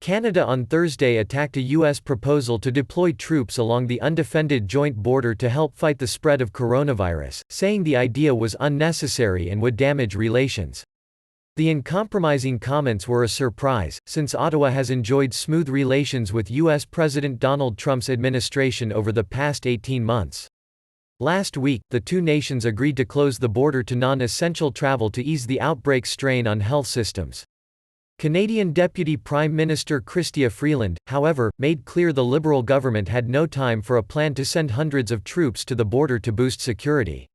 Canada on Thursday attacked a U.S. proposal to deploy troops along the undefended joint border to help fight the spread of coronavirus, saying the idea was unnecessary and would damage relations. The uncompromising comments were a surprise, since Ottawa has enjoyed smooth relations with U.S. President Donald Trump's administration over the past 18 months. Last week, the two nations agreed to close the border to non-essential travel to ease the outbreak strain on health systems. Canadian Deputy Prime Minister Chrystia Freeland, however, made clear the Liberal government had no time for a plan to send hundreds of troops to the border to boost security.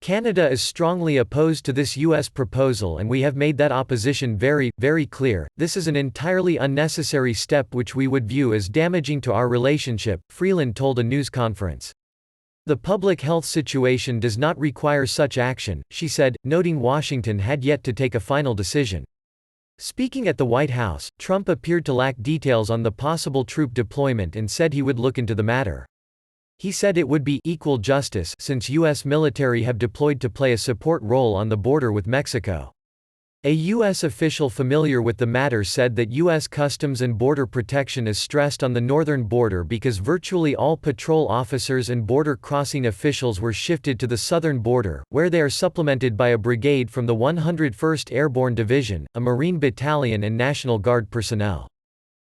Canada is strongly opposed to this U.S. proposal, and we have made that opposition very, very clear. This is an entirely unnecessary step which we would view as damaging to our relationship, Freeland told a news conference. The public health situation does not require such action, she said, noting Washington had yet to take a final decision. Speaking at the White House, Trump appeared to lack details on the possible troop deployment and said he would look into the matter. He said it would be equal justice since U.S. military have deployed to play a support role on the border with Mexico. A U.S. official familiar with the matter said that U.S. Customs and Border Protection is stressed on the northern border because virtually all patrol officers and border crossing officials were shifted to the southern border, where they are supplemented by a brigade from the 101st Airborne Division, a Marine battalion and National Guard personnel.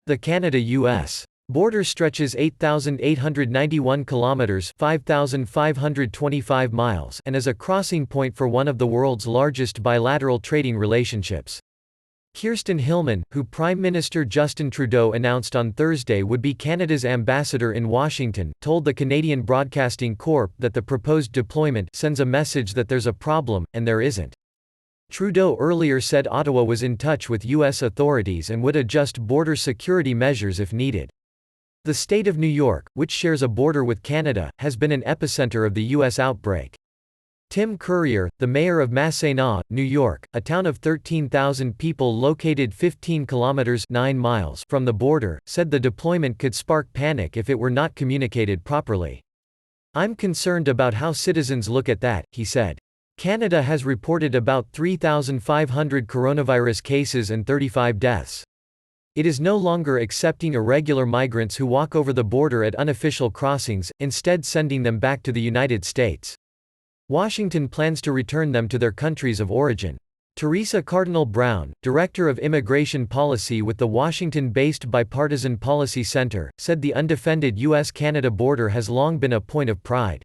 The Canada-U.S. border stretches 8,891 kilometers (5,525 miles) and is a crossing point for one of the world's largest bilateral trading relationships. Kirsten Hillman, who Prime Minister Justin Trudeau announced on Thursday would be Canada's ambassador in Washington, told the Canadian Broadcasting Corp that the proposed deployment sends a message that there's a problem, and there isn't. Trudeau earlier said Ottawa was in touch with U.S. authorities and would adjust border security measures if needed. The state of New York, which shares a border with Canada, has been an epicenter of the U.S. outbreak. Tim Currier, the mayor of Massena, New York, a town of 13,000 people located 15 kilometers (9 miles) from the border, said the deployment could spark panic if it were not communicated properly. "I'm concerned about how citizens look at that," he said. Canada has reported about 3,500 coronavirus cases and 35 deaths. It is no longer accepting irregular migrants who walk over the border at unofficial crossings, instead sending them back to the United States. Washington plans to return them to their countries of origin. Teresa Cardinal Brown, Director of Immigration Policy with the Washington-based Bipartisan Policy Center, said the undefended U.S.-Canada border has long been a point of pride.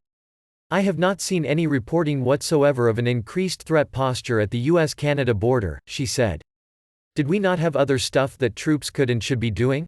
"I have not seen any reporting whatsoever of an increased threat posture at the U.S.-Canada border," she said. "Did we not have other stuff that troops could and should be doing?"